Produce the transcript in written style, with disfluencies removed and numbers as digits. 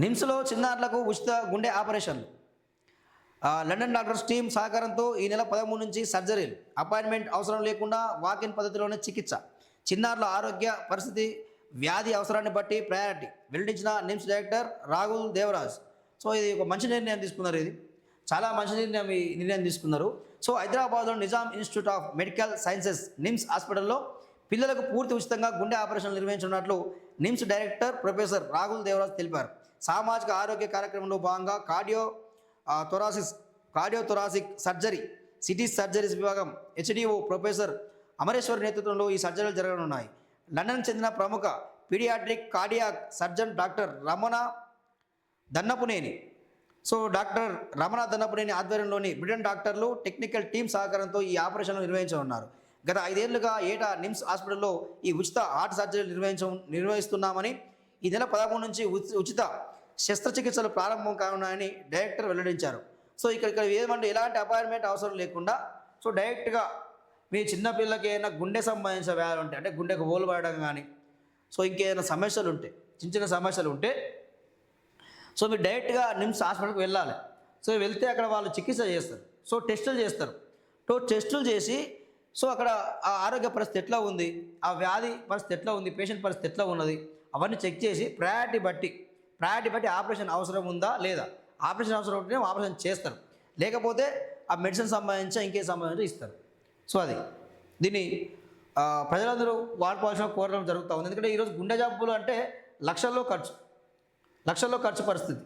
నిమ్స్లో చిన్నారులకు ఉచిత గుండె ఆపరేషన్లు. లండన్ డాక్టర్స్ టీం సహకారంతో ఈ నెల 13 నుంచి సర్జరీలు. అపాయింట్మెంట్ అవసరం లేకుండా వాకిన్ పద్ధతిలోనే చికిత్స. చిన్నారుల ఆరోగ్య పరిస్థితి, వ్యాధి అవసరాన్ని బట్టి ప్రయారిటీ వెల్లడించిన నిమ్స్ డైరెక్టర్ రాహుల్ దేవరాజ్. సో ఇది ఒక మంచి నిర్ణయం తీసుకున్నారు. ఇది చాలా మంచి నిర్ణయం తీసుకున్నారు. సో హైదరాబాద్లో Nizam institute of medical sciences NIMS హాస్పిటల్లో పిల్లలకు పూర్తి ఉచితంగా గుండె ఆపరేషన్లు నిర్వహించనున్నట్లు నిమ్స్ డైరెక్టర్ ప్రొఫెసర్ రాహుల్ దేవరాజ్ తెలిపారు. సామాజిక ఆరోగ్య కార్యక్రమంలో భాగంగా కార్డియోథొరాసిక్ సర్జరీ, సిటీ సర్జరీస్ విభాగం హెచ్డిఓ ప్రొఫెసర్ అమరేశ్వర్ నేతృత్వంలో ఈ సర్జరీలు జరగనున్నాయి. లండన్ చెందిన ప్రముఖ paediatric cardiac surgeon doctor Ramana Dannapuneni ఆధ్వర్యంలోని బ్రిటన్ డాక్టర్లు టెక్నికల్ టీం సహకారంతో ఈ ఆపరేషన్లు నిర్వహించనున్నారు. గత 5 ఏళ్లుగా ఏటా నిమ్స్ హాస్పిటల్లో ఈ ఉచిత హార్ట్ సర్జరీలు నిర్వహిస్తున్నామని, ఈ నెల 13 నుంచి ఉచిత శస్త్రచికిత్సలు ప్రారంభం కానున్నాయని డైరెక్టర్ వెల్లడించారు. సో ఇక్కడ ఏమంటే ఎలాంటి అపాయింట్మెంట్ అవసరం లేకుండా సో డైరెక్ట్గా మీ చిన్నపిల్లలకి ఏదైనా గుండె సంబంధించిన వ్యాధులు ఉంటాయి, అంటే గుండెకు హోల్ పడడం కానీ, సో ఇంకేదైనా సమస్యలు ఉంటే, చిన్న సమస్యలు ఉంటే సో మీరు డైరెక్ట్గా నిమ్స్ హాస్పిటల్కి వెళ్ళాలి. సో వెళ్తే అక్కడ వాళ్ళు చికిత్స చేస్తారు. సో టెస్టులు చేస్తారు. టెస్టులు చేసి సో అక్కడ ఆ ఆరోగ్య పరిస్థితి ఎట్లా ఉంది, ఆ వ్యాధి పరిస్థితి ఎట్లా ఉంది, పేషెంట్ పరిస్థితి ఎట్లా ఉన్నది, అవన్నీ చెక్ చేసి ప్రయారిటీ బట్టి ఆపరేషన్ అవసరం ఉందా లేదా, ఆపరేషన్ అవసరం ఉంటే ఆపరేషన్ చేస్తారు, లేకపోతే ఆ మెడిసిన్ సంబంధించి ఇంకే సంబంధించి ఇస్తారు. సో అది దీన్ని ప్రజలందరూ వాడుకోవాల్సిన కోరడం జరుగుతూ ఉంది. ఎందుకంటే ఈరోజు గుండె జబ్బులు అంటే లక్షల్లో ఖర్చు పరిస్థితి.